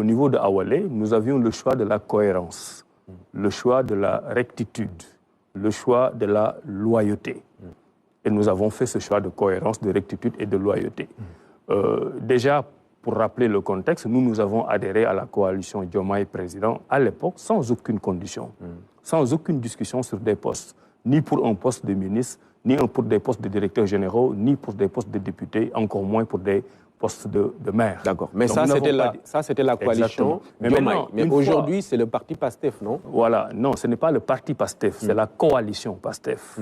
au niveau de Awalé, nous avions le choix de la cohérence, le choix de la rectitude, le choix de la loyauté. Et nous avons fait ce choix de cohérence, de rectitude et de loyauté. Déjà, pour rappeler le contexte, nous avons adhéré à la coalition Diomaye Président à l'époque sans aucune condition, sans aucune discussion sur des postes, ni pour un poste de ministre, ni pour des postes de directeurs généraux, ni pour des postes de députés, encore moins pour des postes de maire. D'accord. Mais donc, ça, c'était la coalition Diomaye. Mais aujourd'hui, c'est le parti PASTEF, non? Voilà. Non, ce n'est pas le parti PASTEF, c'est la coalition PASTEF.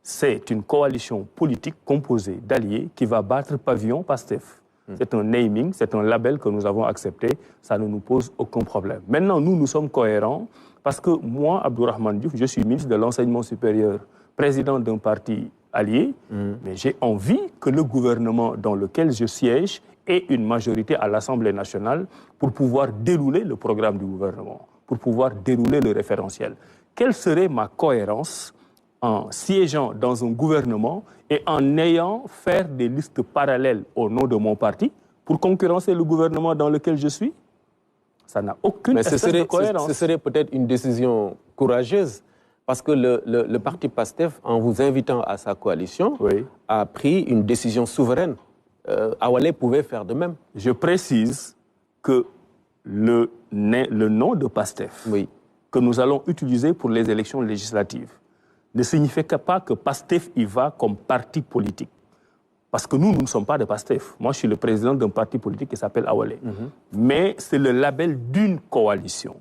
C'est une coalition politique composée d'alliés qui va battre pavillon PASTEF. C'est un naming, c'est un label que nous avons accepté. Ça ne nous pose aucun problème. Maintenant, nous sommes cohérents parce que moi, Abdourahmane Diouf, je suis ministre de l'Enseignement supérieur, président d'un parti allié, mais j'ai envie que le gouvernement dans lequel je siège ait une majorité à l'Assemblée nationale pour pouvoir dérouler le programme du gouvernement, pour pouvoir dérouler le référentiel. Quelle serait ma cohérence en siégeant dans un gouvernement et en ayant faire des listes parallèles au nom de mon parti pour concurrencer le gouvernement dans lequel je suis? Ça n'a aucune espèce de cohérence. Ce serait peut-être une décision courageuse parce que le parti PASTEF, en vous invitant à sa coalition, a pris une décision souveraine. Awalé pouvait faire de même. Je précise que le nom de PASTEF que nous allons utiliser pour les élections législatives ne signifie pas que PASTEF y va comme parti politique. Parce que nous ne sommes pas de PASTEF. Moi, je suis le président d'un parti politique qui s'appelle Awalé. Mais c'est le label d'une coalition.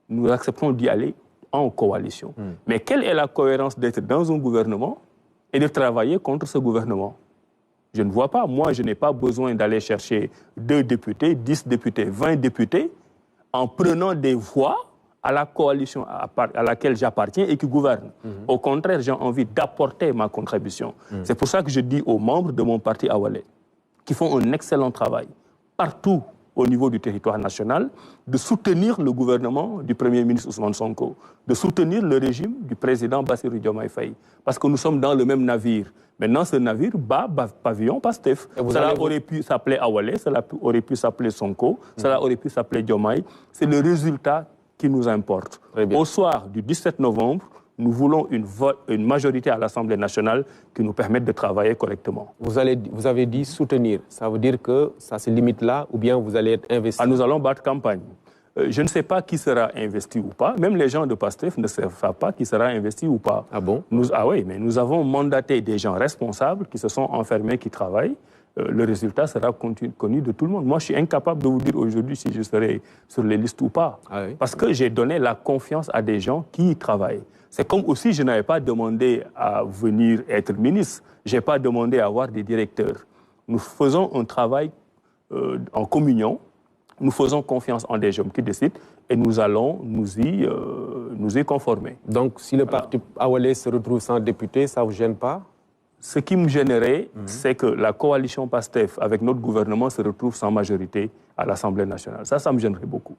Nous acceptons d'y aller en coalition. Mais quelle est la cohérence d'être dans un gouvernement et de travailler contre ce gouvernement? Je ne vois pas. Moi, je n'ai pas besoin d'aller chercher 2 députés, 10 députés, 20 députés en prenant des voix à la coalition à laquelle j'appartiens et qui gouverne. Au contraire, j'ai envie d'apporter ma contribution. C'est pour ça que je dis aux membres de mon parti Awalé, qui font un excellent travail partout au niveau du territoire national, de soutenir le gouvernement du Premier ministre Ousmane Sonko, de soutenir le régime du président Bassirou Diomaye Faye. Parce que nous sommes dans le même navire. Maintenant, ce navire bat pavillon PASTEF. Cela aurait pu s'appeler Awalé, cela aurait pu s'appeler Sonko, cela aurait pu s'appeler Diomaye. C'est le résultat qui nous importe. Au soir du 17 novembre, nous voulons une majorité à l'Assemblée nationale qui nous permette de travailler correctement. Vous avez dit soutenir. Ça veut dire que ça se limite là ou bien vous allez être investi? Nous allons battre campagne. Je ne sais pas qui sera investi ou pas. Même les gens de PASTEF ne savent pas qui sera investi ou pas. Ah bon? Oui, mais nous avons mandaté des gens responsables qui se sont enfermés, qui travaillent. Le résultat sera connu de tout le monde. Moi, je suis incapable de vous dire aujourd'hui si je serai sur les listes ou pas. Parce que j'ai donné la confiance à des gens qui y travaillent. C'est comme aussi je n'avais pas demandé à venir être ministre. Je n'ai pas demandé à avoir des directeurs. Nous faisons un travail en communion. Nous faisons confiance en des gens qui décident et nous allons nous y conformer. Donc, si le parti Awalé se retrouve sans député, ça ne vous gêne pas? Ce qui me gênerait, c'est que la coalition PASTEF avec notre gouvernement se retrouve sans majorité à l'Assemblée nationale. Ça me gênerait beaucoup.